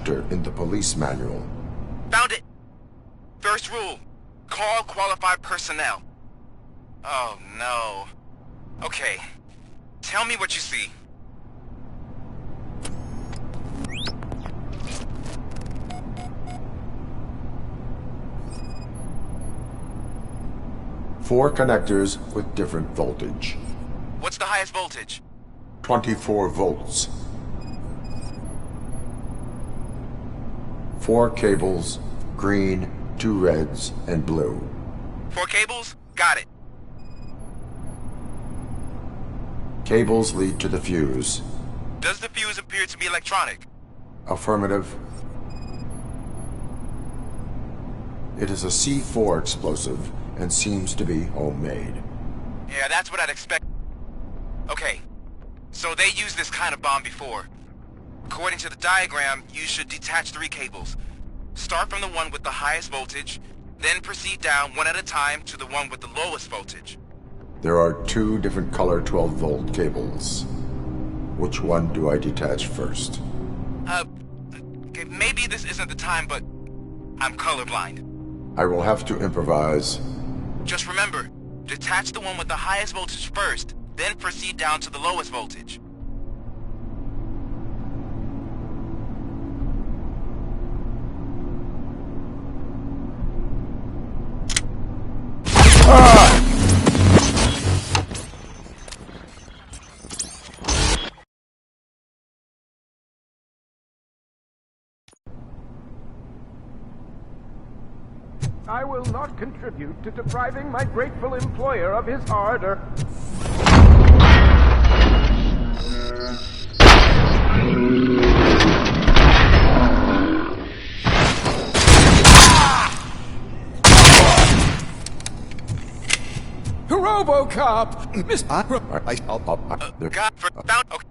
chapter in the police manual. Found it! First rule, call qualified personnel. Oh no. Okay, tell me what you see. Four connectors with different voltage. What's the highest voltage? 24 volts. 4 cables, green, 2 reds, and blue. 4 cables? Got it. Cables lead to the fuse. Does the fuse appear to be electronic? Affirmative. It is a C4 explosive and seems to be homemade. Yeah, that's what I'd expect. Okay, so they used this kind of bomb before. According to the diagram, you should detach 3 cables. Start from the one with the highest voltage, then proceed down one at a time to the one with the lowest voltage. There are 2 different color 12-volt cables. Which one do I detach first? Okay, maybe this isn't the time, but I'm colorblind. I will have to improvise. Just remember, detach the one with the highest voltage first, then proceed down to the lowest voltage. I will not contribute to depriving my grateful employer of his hard-earned... RoboCop! Miss... God, found... Okay.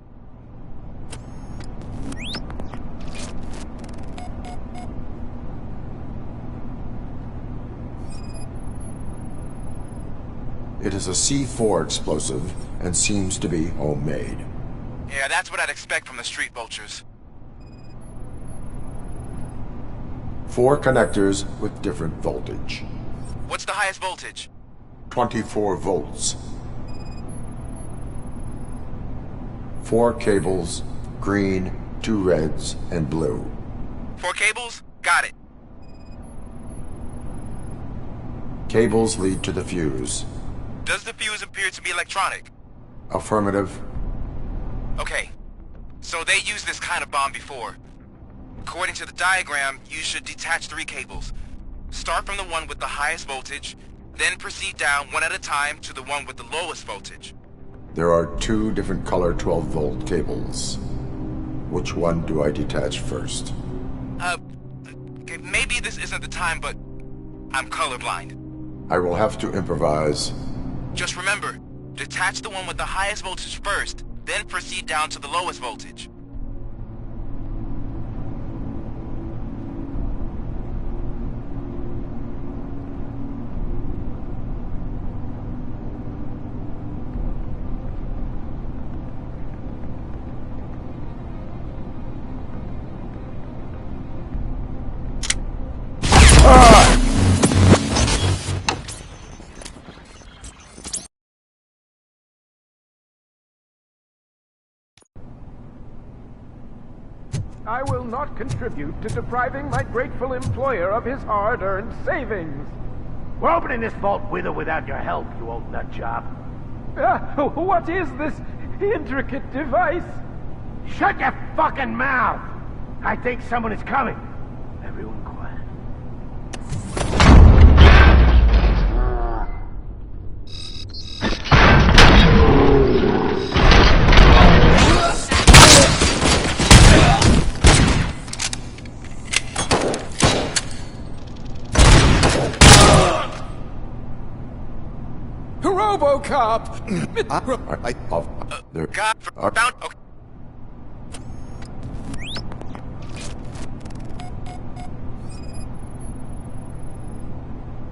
It is a C4 explosive and seems to be homemade. Yeah, that's what I'd expect from the street vultures. 4 connectors with different voltage. What's the highest voltage? 24 volts. 4 cables, green, 2 reds, and blue. 4 cables? Got it. Cables lead to the fuse. Does the fuse appear to be electronic? Affirmative. Okay, so they used this kind of bomb before. According to the diagram, you should detach 3 cables. Start from the one with the highest voltage, then proceed down one at a time to the one with the lowest voltage. There are 2 different color 12-volt cables. Which one do I detach first? Okay, maybe this isn't the time, but I'm colorblind. I will have to improvise. Just remember, detach the one with the highest voltage first, then proceed down to the lowest voltage. I will not contribute to depriving my grateful employer of his hard-earned savings. We're opening this vault with or without your help, you old nutjob. What is this intricate device? Shut your fucking mouth! I think someone is coming. Everyone quiet. RoboCop! God, found... Okay.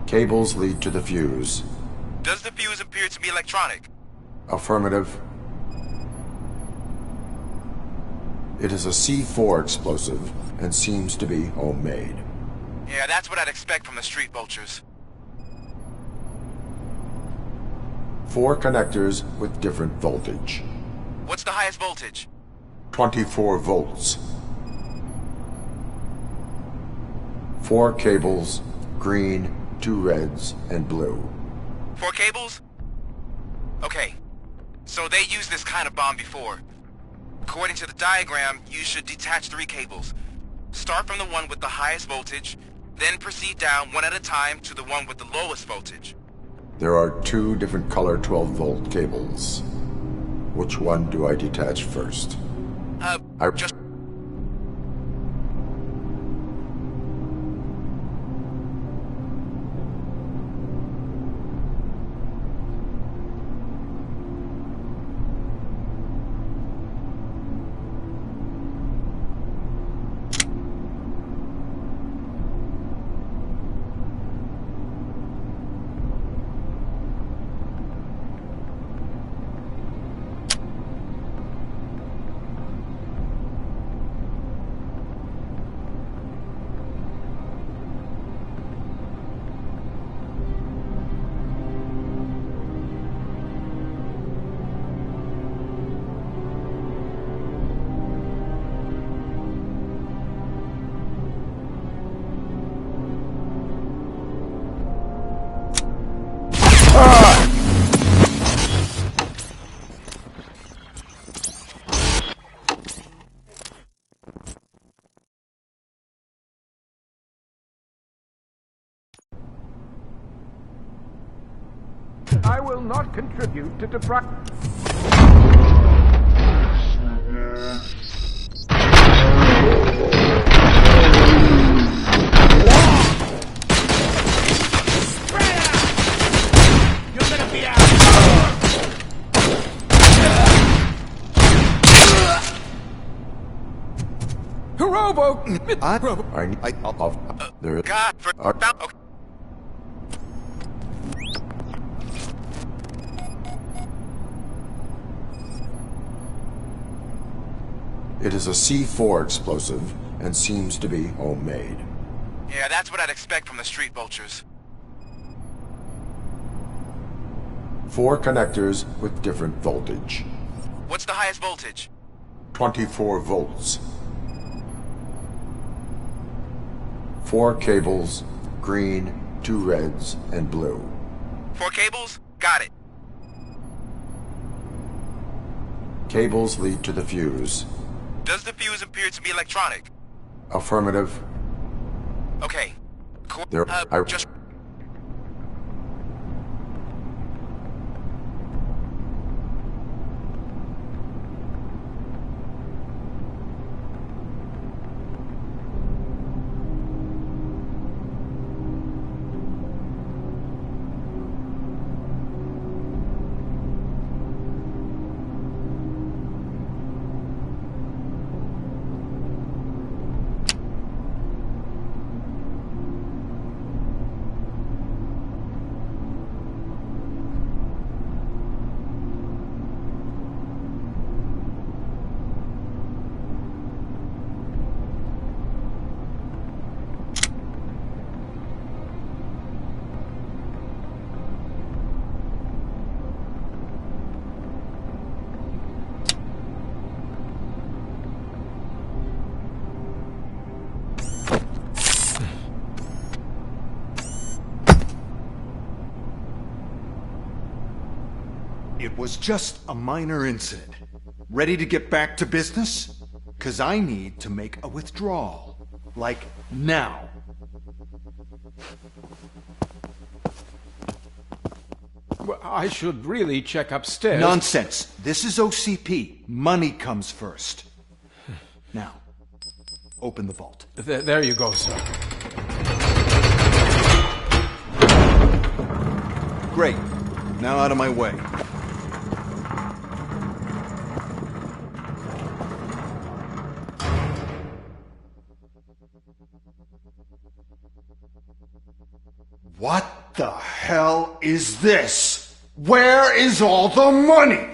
Cables lead to the fuse. Does the fuse appear to be electronic? Affirmative. It is a C4 explosive and seems to be homemade. Yeah, that's what I'd expect from the street vultures. 4 connectors with different voltage. What's the highest voltage? 24 volts. 4 cables, green, 2 reds, and blue. 4 cables? Okay, so they used this kind of bomb before. According to the diagram, you should detach 3 cables. Start from the one with the highest voltage, then proceed down one at a time to the one with the lowest voltage. There are 2 different color 12-volt cables. Which one do I detach first? Just... I will not contribute to deprive... You're gonna be out! There is... God, okay. It is a C4 explosive and seems to be homemade. Yeah, that's what I'd expect from the street vultures. 4 connectors with different voltage. What's the highest voltage? 24 volts. 4 cables, green, 2 reds, and blue. 4 cables? Got it. Cables lead to the fuse. Does the fuse appear to be electronic? Affirmative. Okay. Just... It was just a minor incident. Ready to get back to business? 'Cause I need to make a withdrawal. Like, now. Well, I should really check upstairs. Nonsense. This is OCP. Money comes first. Now, open the vault. There you go, sir. Great. Now out of my way. What the hell is this? Where is all the money?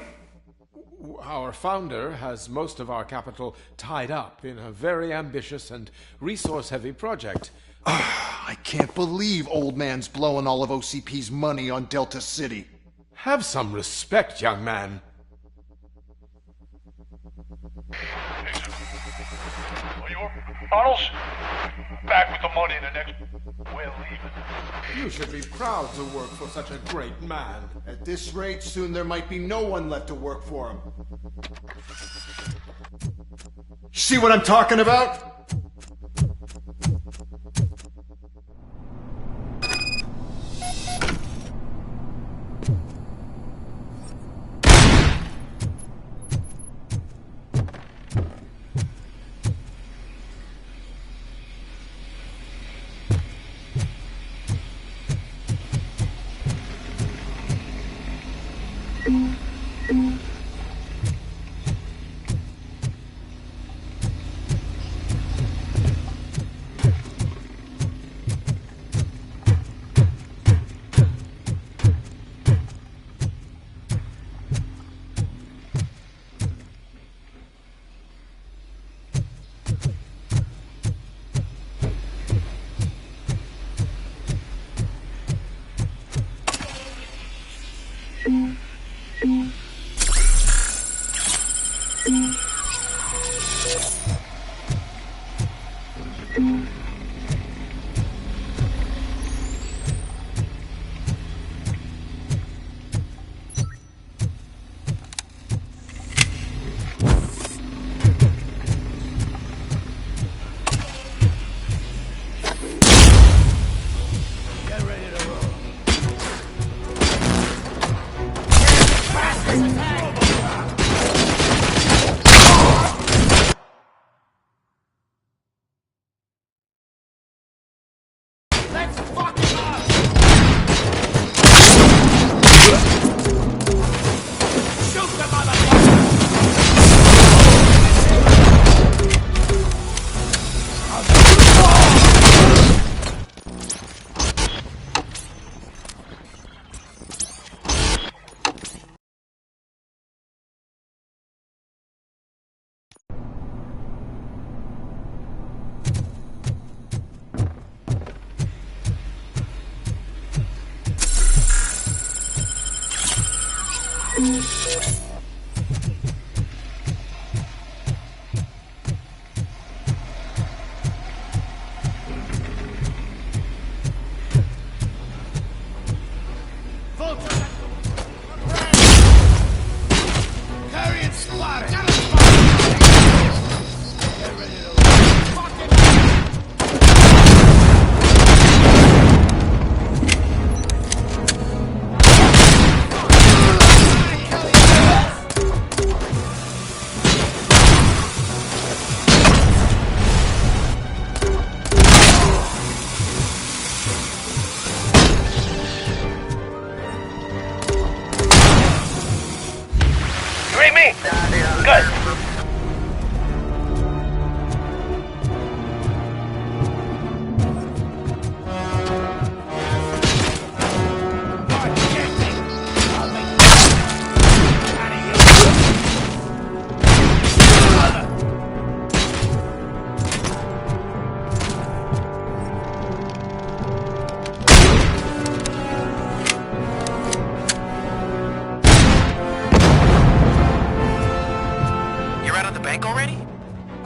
How Our founder has most of our capital tied up in a very ambitious and resource-heavy project. I can't believe old man's blowing all of OCP's money on Delta City. Have some respect, young man. Arnold's back with the money in the next... We're leaving. You should be proud to work for such a great man. At this rate, soon there might be no one left to work for him. See what I'm talking about?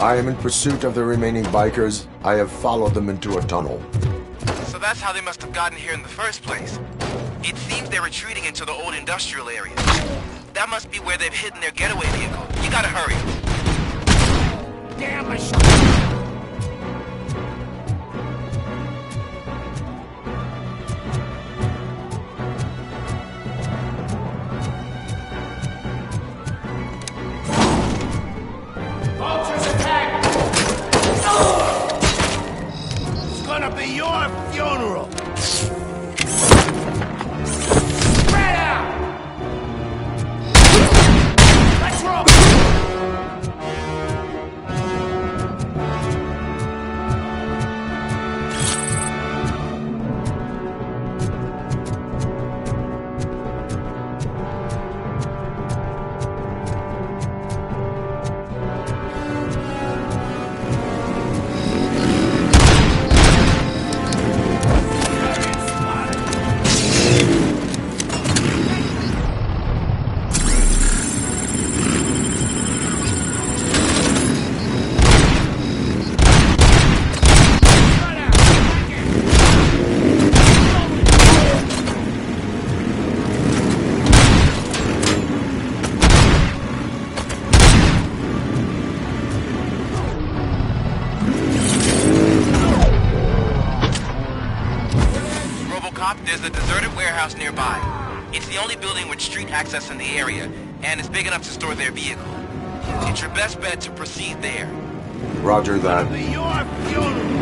I am in pursuit of the remaining bikers. I have followed them into a tunnel. So that's how they must have gotten here in the first place. It seems they're retreating into the old industrial area. That must be where they've hidden their getaway vehicle. You gotta hurry. Damn be your funeral! Spread out! Let's roll! top, there's a deserted warehouse nearby. It's the only building with street access in the area, and it's big enough to store their vehicle. It's your best bet to proceed there. Roger that. Your funeral!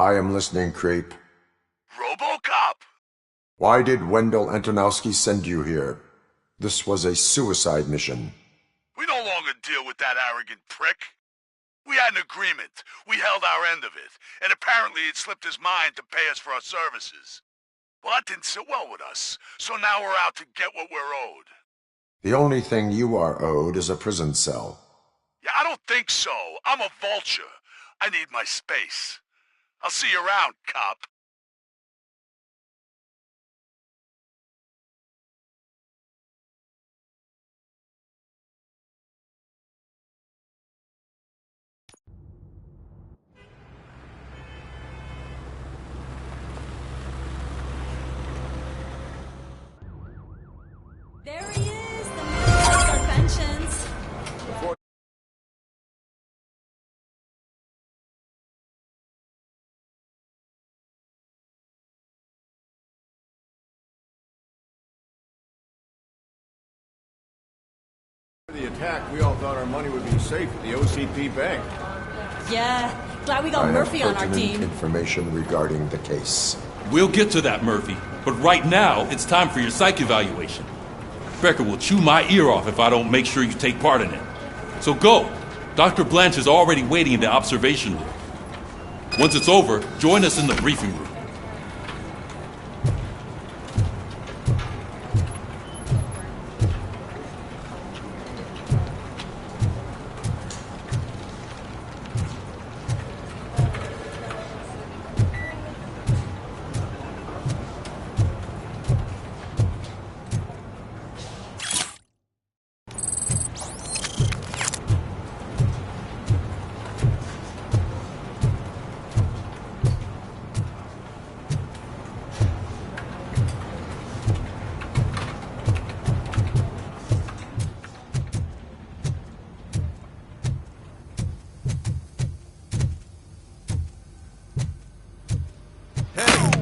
I am listening, creep. RoboCop! Why did Wendell Antonowski send you here? This was a suicide mission. We no longer deal with that arrogant prick. We had an agreement. We held our end of it. And apparently it slipped his mind to pay us for our services. Well, that didn't sit well with us. So now we're out to get what we're owed. The only thing you are owed is a prison cell. Yeah, I don't think so. I'm a vulture. I need my space. I'll see you around, cop. There he is, the man of our pensions. The attack, we all thought our money would be safe at the OCP bank. Yeah, glad we got Murphy on our team. Information regarding the case. We'll get to that, Murphy. But right now, it's time for your psych evaluation. Becker will chew my ear off if I don't make sure you take part in it. So go. Dr. Blanche is already waiting in the observation room. Once it's over, join us in the briefing room.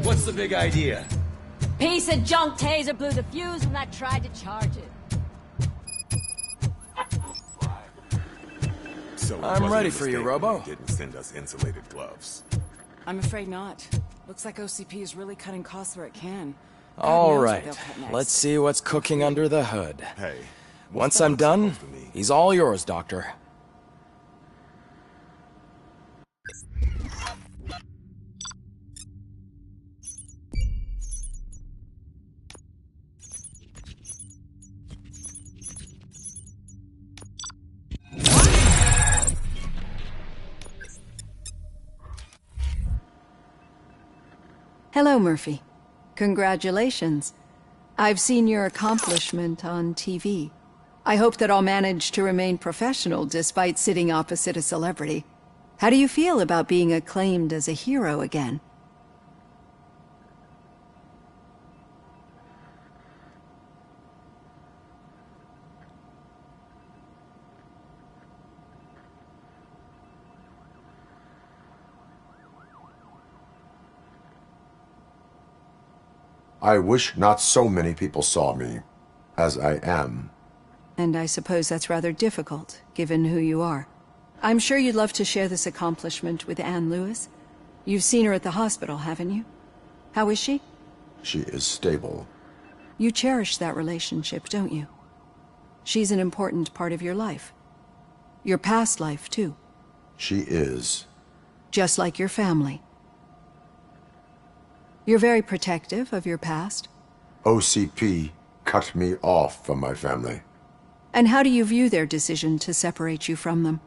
What's the big idea? Piece of junk taser blew the fuse when I tried to charge it. So I'm ready for you, Robo. Didn't send us insulated gloves. I'm afraid not. Looks like OCP is really cutting costs where it can. All right, let's see what's cooking under the hood. Hey, once I'm done, he's all yours, Doctor. Hello, Murphy. Congratulations. I've seen your accomplishment on TV. I hope that I'll manage to remain professional despite sitting opposite a celebrity. How do you feel about being acclaimed as a hero again? I wish not so many people saw me, as I am. And I suppose that's rather difficult, given who you are. I'm sure you'd love to share this accomplishment with Anne Lewis. You've seen her at the hospital, haven't you? How is she? She is stable. You cherish that relationship, don't you? She's an important part of your life. Your past life, too. She is. Just like your family. You're very protective of your past. OCP cut me off from my family. And how do you view their decision to separate you from them?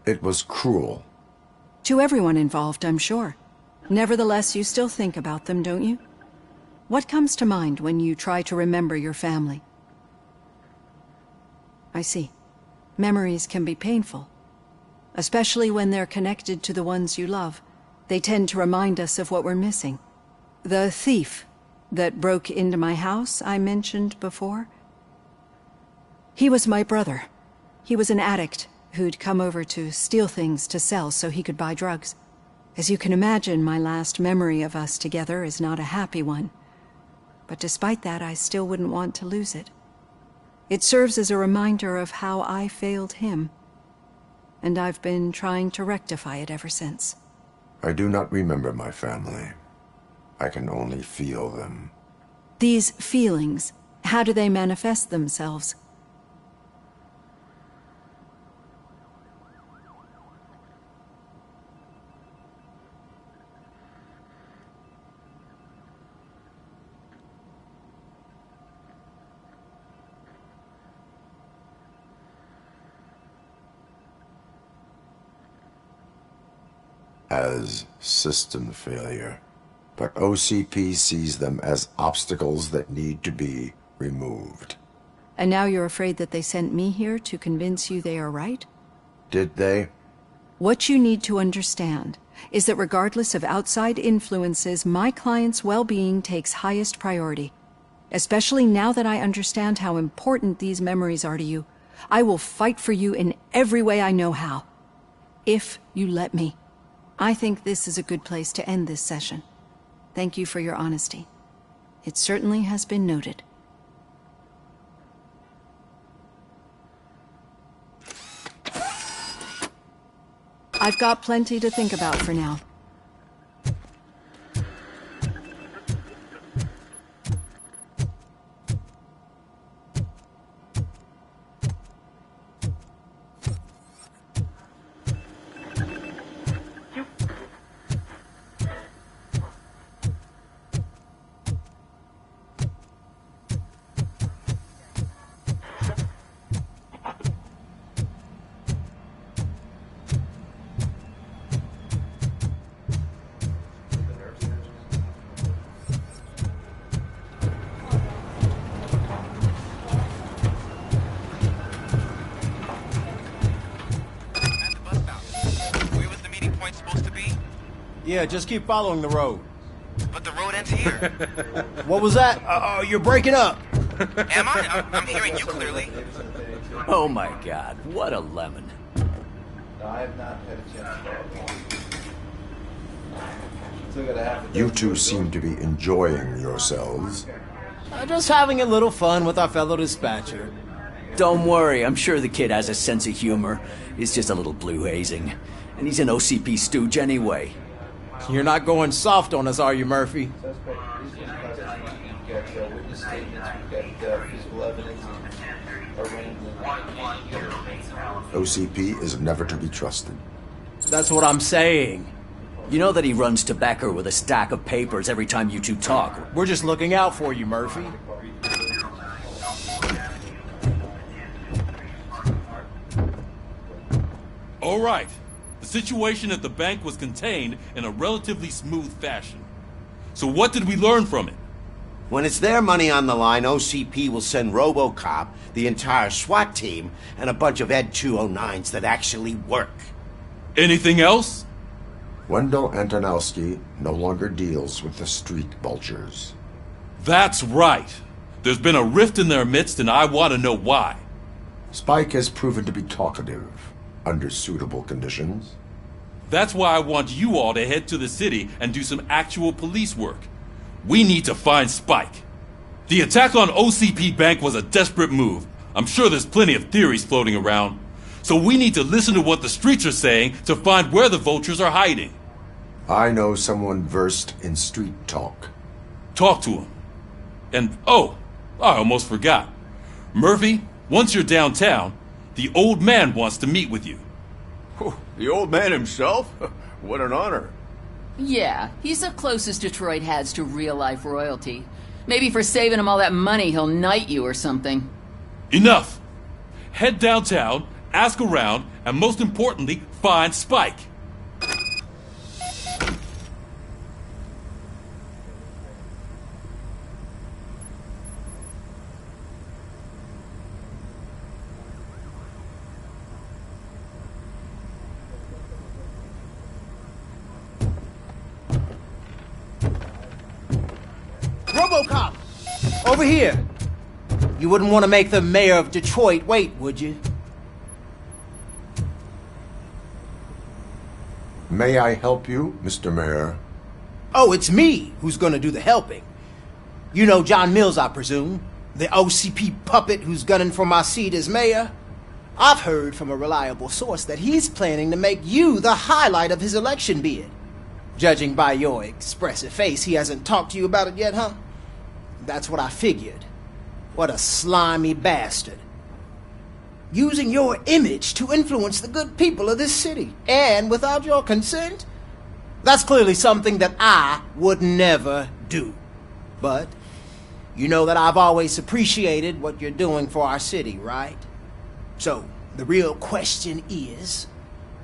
It was cruel. To everyone involved, I'm sure. Nevertheless, you still think about them, don't you? What comes to mind when you try to remember your family? I see. Memories can be painful, especially when they're connected to the ones you love. They tend to remind us of what we're missing. The thief that broke into my house I mentioned before? He was my brother. He was an addict, who'd come over to steal things to sell so he could buy drugs. As you can imagine, my last memory of us together is not a happy one. But despite that, I still wouldn't want to lose it. It serves as a reminder of how I failed him. And I've been trying to rectify it ever since. I do not remember my family. I can only feel them. These feelings, how do they manifest themselves? As system failure. But OCP sees them as obstacles that need to be removed. And now you're afraid that they sent me here to convince you they are right? Did they? What you need to understand is that regardless of outside influences, my client's well-being takes highest priority. Especially now that I understand how important these memories are to you, I will fight for you in every way I know how. If you let me. I think this is a good place to end this session. Thank you for your honesty. It certainly has been noted. I've got plenty to think about for now. Yeah, just keep following the road. But the road ends here. What was that? Oh, you're breaking up. Am I? I'm hearing you clearly. Oh my god, what a lemon. No, I have not had a chance to talk. You two seem to be enjoying yourselves. Just having a little fun with our fellow dispatcher. Don't worry, I'm sure the kid has a sense of humor. It's just a little blue hazing. And he's an OCP stooge anyway. You're not going soft on us, are you, Murphy? OCP is never to be trusted. That's what I'm saying. You know that he runs to Becker with a stack of papers every time you two talk. We're just looking out for you, Murphy. All right. The situation at the bank was contained in a relatively smooth fashion. So what did we learn from it? When it's their money on the line, OCP will send RoboCop, the entire SWAT team, and a bunch of Ed 209s that actually work. Anything else? Wendell Antonowski no longer deals with the street vultures. That's right. There's been a rift in their midst, and I want to know why. Spike has proven to be talkative, under suitable conditions. That's why I want you all to head to the city and do some actual police work. We need to find Spike. The attack on OCP Bank was a desperate move. I'm sure there's plenty of theories floating around. So we need to listen to what the streets are saying to find where the vultures are hiding. I know someone versed in street talk. Talk to him. And, oh, I almost forgot. Murphy, once you're downtown, the old man wants to meet with you. The old man himself? What an honor. Yeah, he's the closest Detroit has to real-life royalty. Maybe for saving him all that money, he'll knight you or something. Enough! Head downtown, ask around, and most importantly, find Spike. RoboCop! Over here! You wouldn't want to make the mayor of Detroit wait, would you? May I help you, Mr. Mayor? Oh, it's me who's gonna do the helping. You know John Mills, I presume? The OCP puppet who's gunning for my seat as mayor? I've heard from a reliable source that he's planning to make you the highlight of his election bid. Judging by your expressive face, he hasn't talked to you about it yet, huh? That's what I figured. What a slimy bastard. Using your image to influence the good people of this city, and without your consent? That's clearly something that I would never do. But you know that I've always appreciated what you're doing for our city, right? So, the real question is,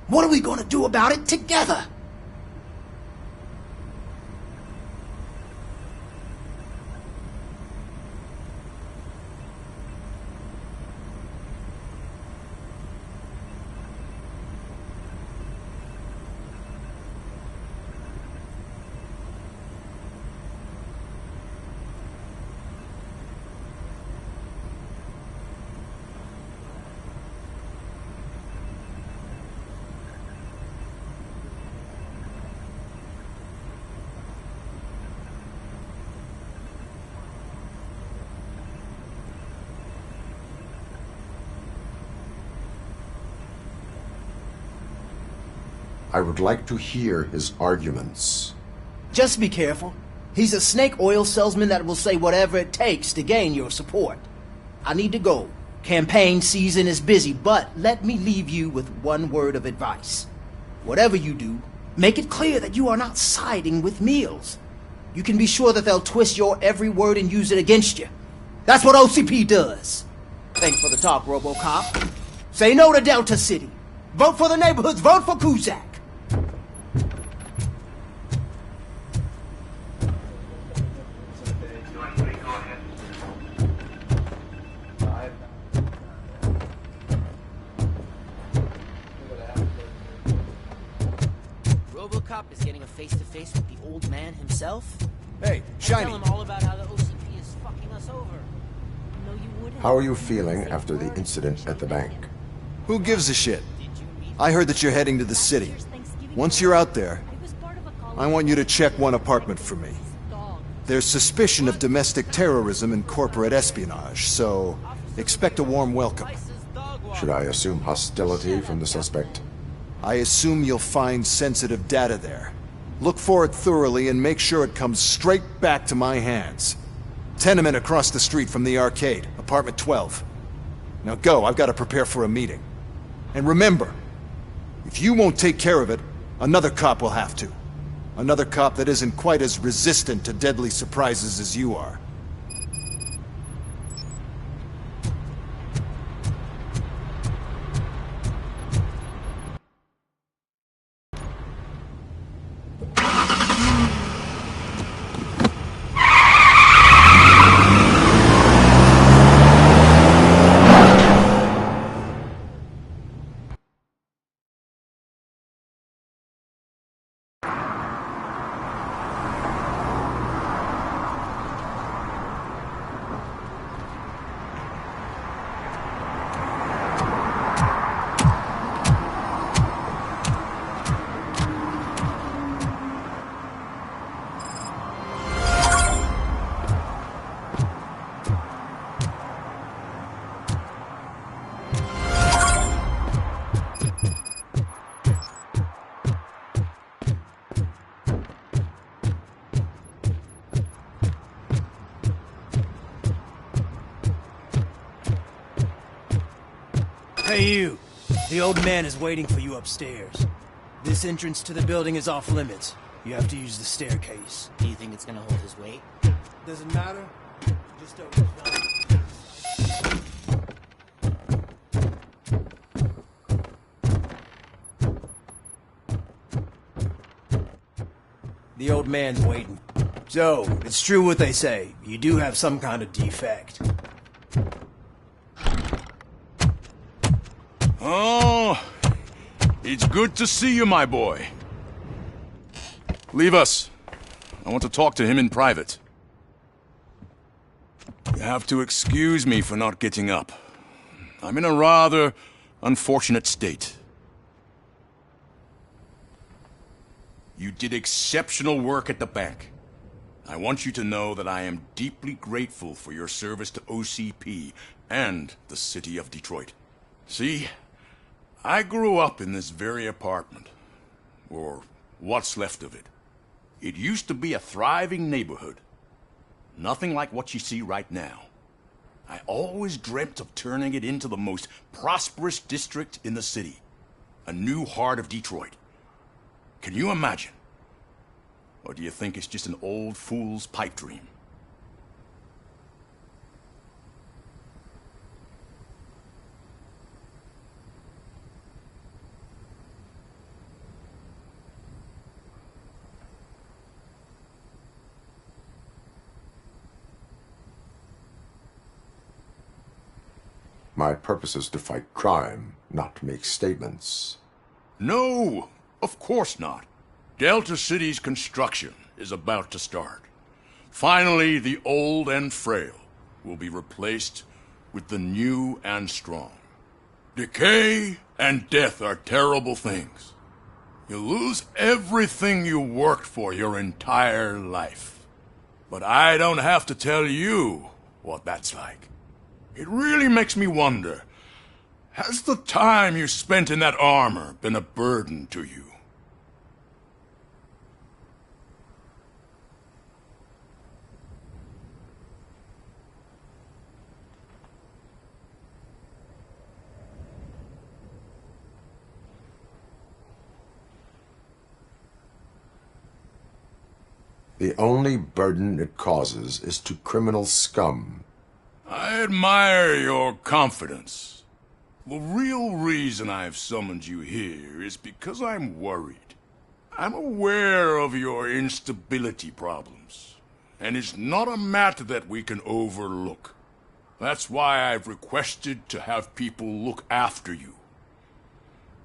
what are we gonna do about it together? I would like to hear his arguments. Just be careful. He's a snake oil salesman that will say whatever it takes to gain your support. I need to go. Campaign season is busy, but let me leave you with one word of advice. Whatever you do, make it clear that you are not siding with Mills. You can be sure that they'll twist your every word and use it against you. That's what OCP does. Thanks for the talk, RoboCop. Say no to Delta City. Vote for the neighborhoods. Vote for Kuzak. RoboCop is getting a face-to-face with the old man himself? Hey, Shiny. Tell him all about how the OCP is fucking us over. No, you wouldn't. How are you feeling after the incident at the bank? Who gives a shit? I heard that you're heading to the city. Once you're out there, I want you to check one apartment for me. There's suspicion of domestic terrorism and corporate espionage, so expect a warm welcome. Should I assume hostility from the suspect? I assume you'll find sensitive data there. Look for it thoroughly and make sure it comes straight back to my hands. Tenement across the street from the arcade, apartment 12. Now go, I've got to prepare for a meeting. And remember, if you won't take care of it, another cop will have to. Another cop that isn't quite as resistant to deadly surprises as you are. Hey you! The old man is waiting for you upstairs. This entrance to the building is off limits. You have to use the staircase. Do you think it's gonna hold his weight? Doesn't matter. Just don't. The old man's waiting. So, it's true what they say. You do have some kind of defect. Oh, it's good to see you, my boy. Leave us. I want to talk to him in private. You have to excuse me for not getting up. I'm in a rather unfortunate state. You did exceptional work at the bank. I want you to know that I am deeply grateful for your service to OCP and the city of Detroit. See, I grew up in this very apartment, or what's left of it. It used to be a thriving neighborhood. Nothing like what you see right now. I always dreamt of turning it into the most prosperous district in the city. A new heart of Detroit. Can you imagine? Or do you think it's just an old fool's pipe dream? My purpose is to fight crime, not to make statements. No, of course not. Delta City's construction is about to start. Finally, the old and frail will be replaced with the new and strong. Decay and death are terrible things. You lose everything you worked for your entire life. But I don't have to tell you what that's like. It really makes me wonder, has the time you spent in that armor been a burden to you? The only burden it causes is to criminal scum. I admire your confidence. The real reason I've summoned you here is because I'm worried. I'm aware of your instability problems, and it's not a matter that we can overlook. That's why I've requested to have people look after you.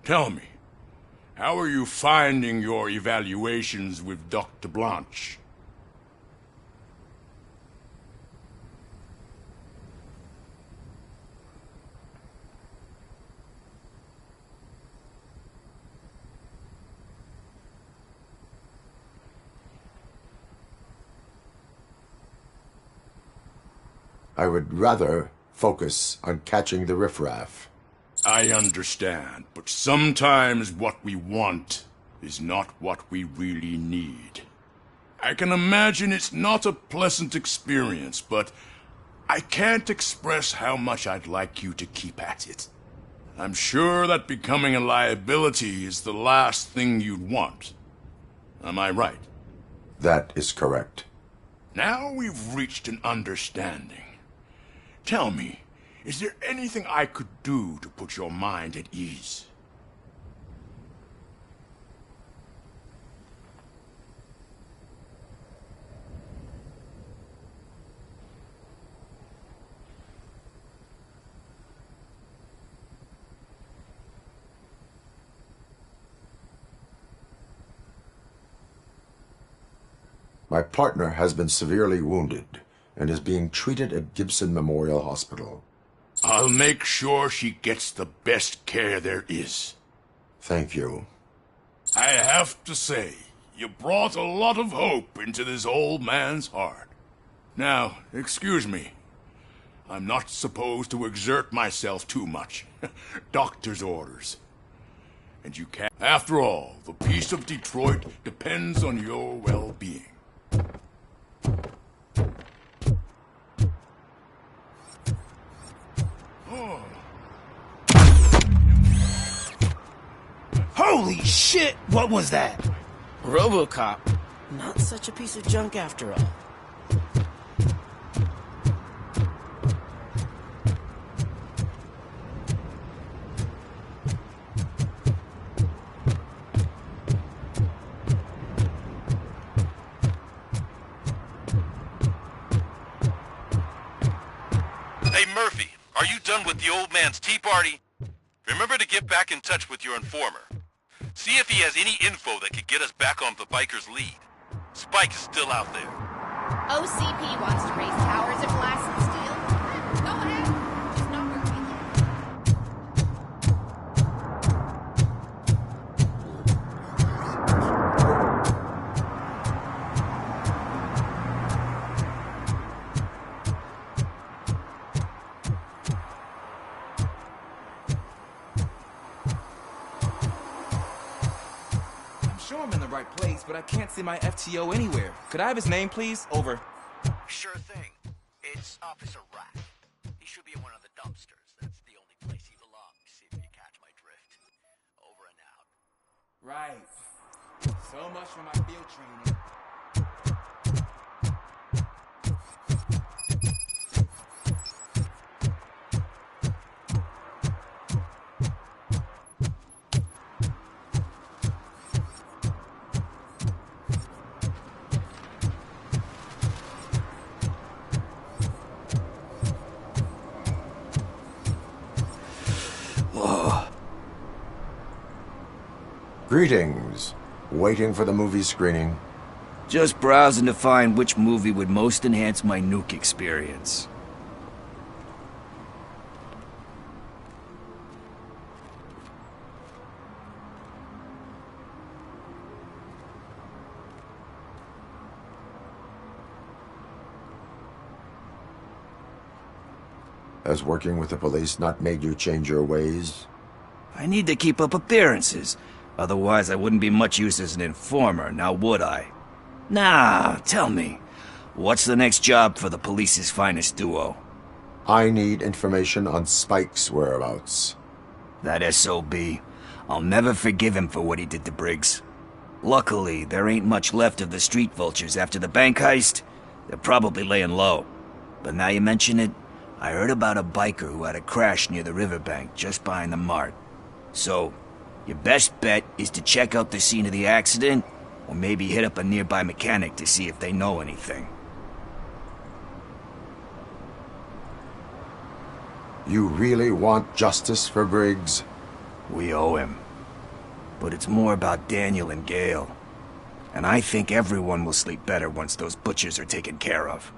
Tell me, how are you finding your evaluations with Dr. Blanche? I would rather focus on catching the riffraff. I understand, but sometimes what we want is not what we really need. I can imagine it's not a pleasant experience, but I can't express how much I'd like you to keep at it. I'm sure that becoming a liability is the last thing you'd want. Am I right? That is correct. Now we've reached an understanding. Tell me, is there anything I could do to put your mind at ease? My partner has been severely wounded and is being treated at Gibson Memorial Hospital. I'll make sure she gets the best care there is. Thank you. I have to say, you brought a lot of hope into this old man's heart. Now, excuse me. I'm not supposed to exert myself too much. Doctor's orders. And you can't. After all, the peace of Detroit depends on your well-being. Holy shit! What was that? RoboCop. Not such a piece of junk after all. Hey, Murphy, are you done with the old man's tea party? Remember to get back in touch with your informer. See if he has any info that could get us back on the biker's lead. Spike is still out there. OCP wants to raise towers of glass and steel. Go ahead. Just not where we live. but I can't see my FTO anywhere. Could I have his name, please? Over. Sure thing. It's Officer Rat. He should be in one of the dumpsters. That's the only place he belongs, if you catch my drift. Over and out. Right. So much for my field training. Greetings. Waiting for the movie screening? Just browsing to find which movie would most enhance my nuke experience. Has working with the police not made you change your ways? I need to keep up appearances. Otherwise, I wouldn't be much use as an informer, now would I? Nah, tell me. What's the next job for the police's finest duo? I need information on Spike's whereabouts. That SOB. I'll never forgive him for what he did to Briggs. Luckily, there ain't much left of the street vultures after the bank heist. They're probably laying low. But now you mention it, I heard about a biker who had a crash near the riverbank just behind the mart. So, your best bet is to check out the scene of the accident, or maybe hit up a nearby mechanic to see if they know anything. You really want justice for Briggs? We owe him. But it's more about Daniel and Gale. And I think everyone will sleep better once those butchers are taken care of.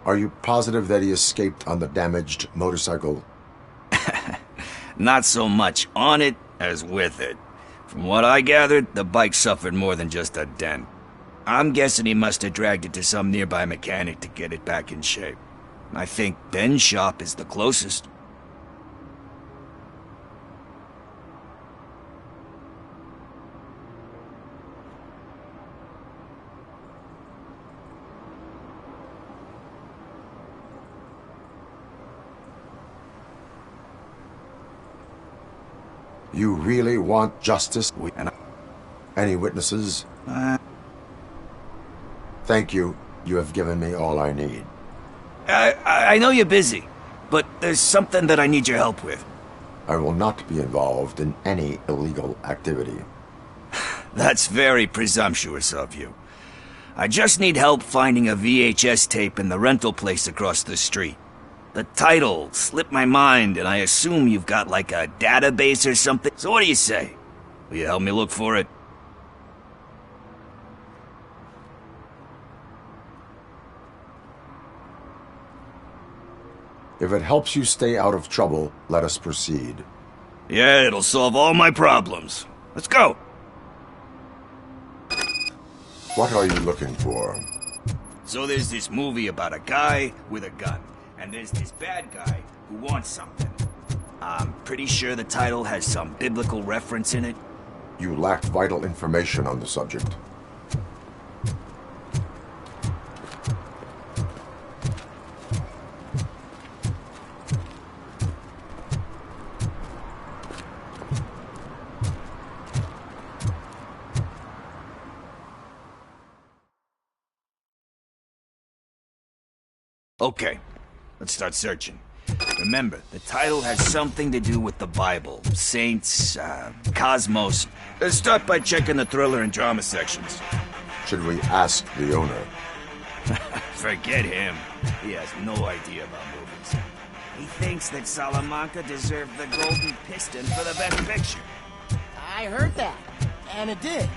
Are you positive that he escaped on the damaged motorcycle? Not so much on it as with it. From what I gathered, the bike suffered more than just a dent. I'm guessing he must have dragged it to some nearby mechanic to get it back in shape. I think Ben's shop is the closest. You really want justice? Any witnesses? Thank you. You have given me all I need. I know you're busy, but there's something that I need your help with. I will not be involved in any illegal activity. That's very presumptuous of you. I just need help finding a VHS tape in the rental place across the street. The title slipped my mind, and I assume you've got like a database or something. So what do you say? Will you help me look for it? If it helps you stay out of trouble, let us proceed. Yeah, it'll solve all my problems. Let's go! What are you looking for? So there's this movie about a guy with a gun. And there's this bad guy who wants something. I'm pretty sure the title has some biblical reference in it. You lack vital information on the subject. Okay. Let's start searching. Remember, the title has something to do with the Bible, saints, cosmos. Let's start by checking the thriller and drama sections. Should we ask the owner? Forget him. He has no idea about movies. He thinks that Salamanca deserved the Golden Piston for the Best Picture. I heard that, and it did.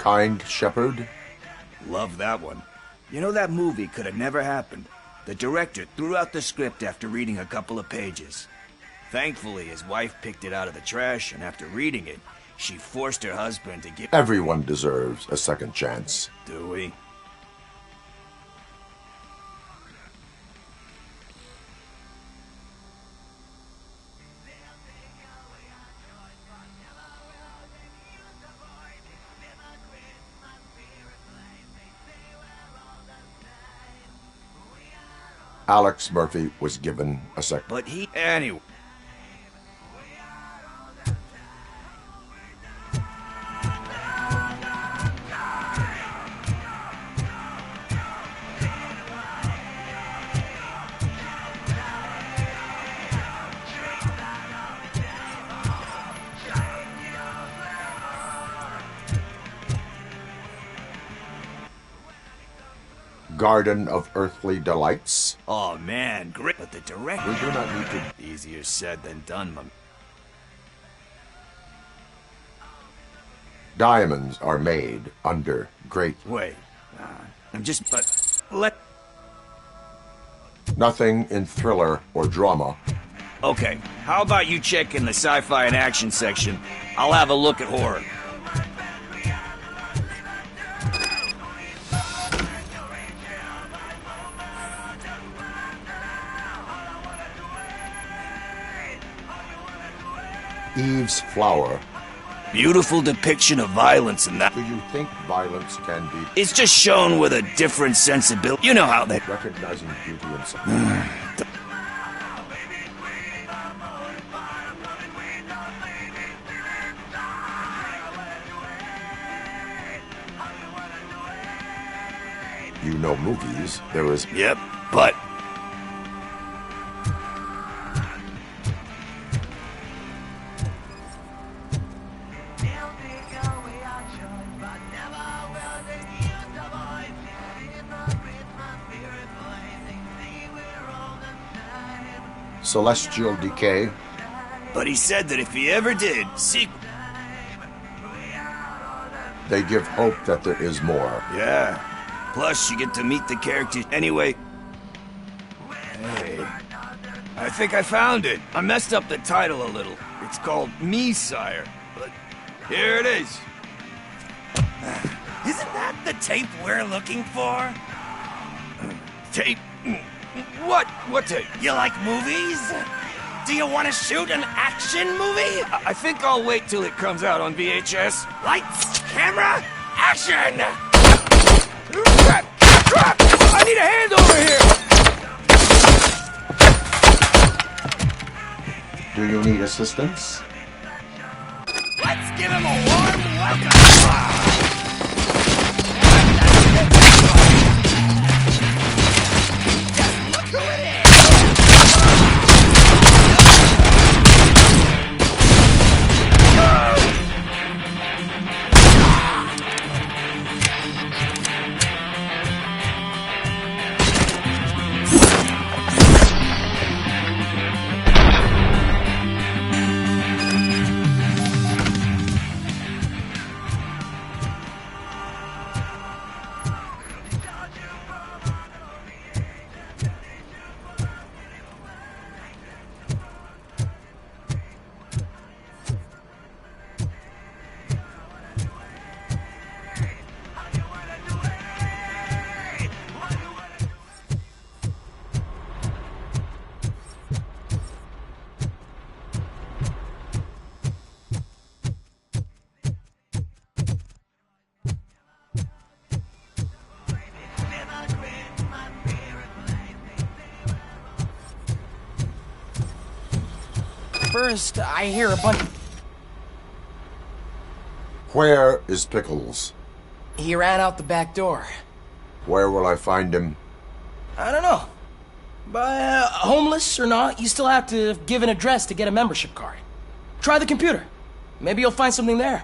kind shepherd? Love that one. You know, that movie could have never happened. The director threw out the script after reading a couple of pages. Thankfully, his wife picked it out of the trash, and after reading it, she forced her husband to give... Everyone deserves a second chance. Do we? Alex Murphy was given a second. But he... Anyway. Garden of Earthly Delights. Oh man, great. But the director... We do not need to... Easier said than done, mum. Diamonds are made under great... Wait. I'm just... But... Let... Nothing in thriller or drama. Okay, how about you check in the sci-fi and action section? I'll have a look at horror. Eve's Flower. Beautiful depiction of violence in that. Do you think violence can be... It's just shown with a different sensibility. You know how they... Recognizing beauty in something. You know movies. There is... Yep, but... Celestial Decay. But he said that if he ever did, They give hope that there is more. Yeah. Plus, you get to meet the characters. Anyway. Hey. I think I found it. I messed up the title a little. It's called Me, Sire. But here it is. Isn't that the tape we're looking for? Tape? What? What tape? You like movies? Do you want to shoot an action movie? I think I'll wait till it comes out on VHS. Lights, camera, action! Crap! Crap! I need a hand over here! Do you need assistance? Let's give him a warm welcome! First, I hear a bunch... Where is Pickles? He ran out the back door. Where will I find him? I don't know. But homeless or not, you still have to give an address to get a membership card. Try the computer. Maybe you'll find something there.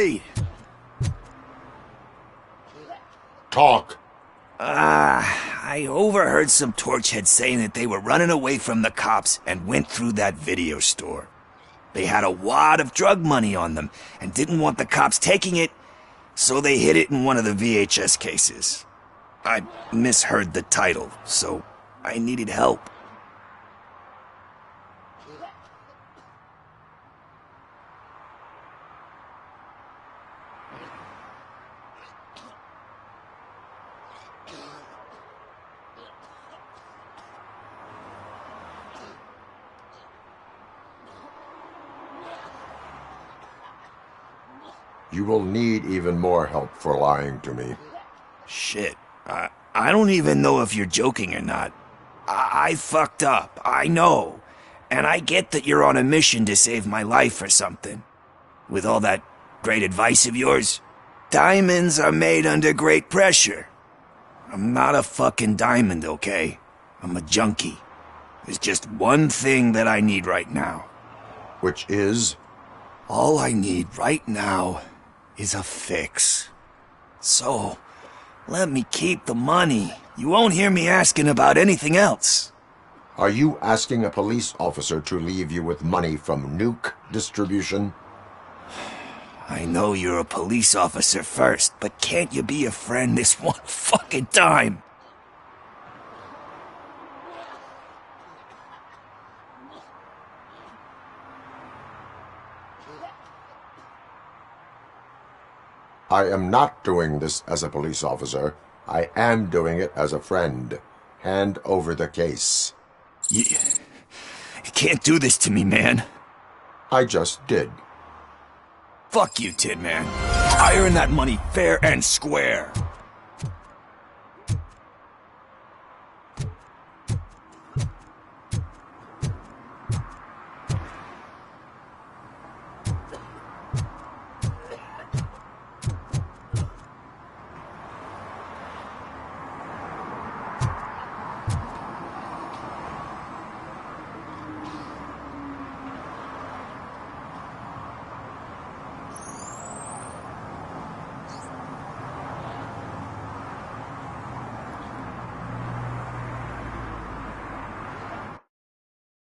street. Talk. I overheard some torchheads saying that they were running away from the cops and went through that video store. They had a wad of drug money on them and didn't want the cops taking it, so they hid it in one of the VHS cases. I misheard the title, so I needed help. You will need even more help for lying to me. Shit. I don't even know if you're joking or not. I fucked up, I know. And I get that you're on a mission to save my life or something. With all that great advice of yours, diamonds are made under great pressure. I'm not a fucking diamond, okay? I'm a junkie. There's just one thing that I need right now. Which is? All I need right now is a fix. So, let me keep the money. You won't hear me asking about anything else. Are you asking a police officer to leave you with money from nuke distribution? I know you're a police officer first, but can't you be a friend this one fucking time? I am not doing this as a police officer. I am doing it as a friend. Hand over the case. You can't do this to me, man. I just did. Fuck you, Tin Man. I earned that money fair and square.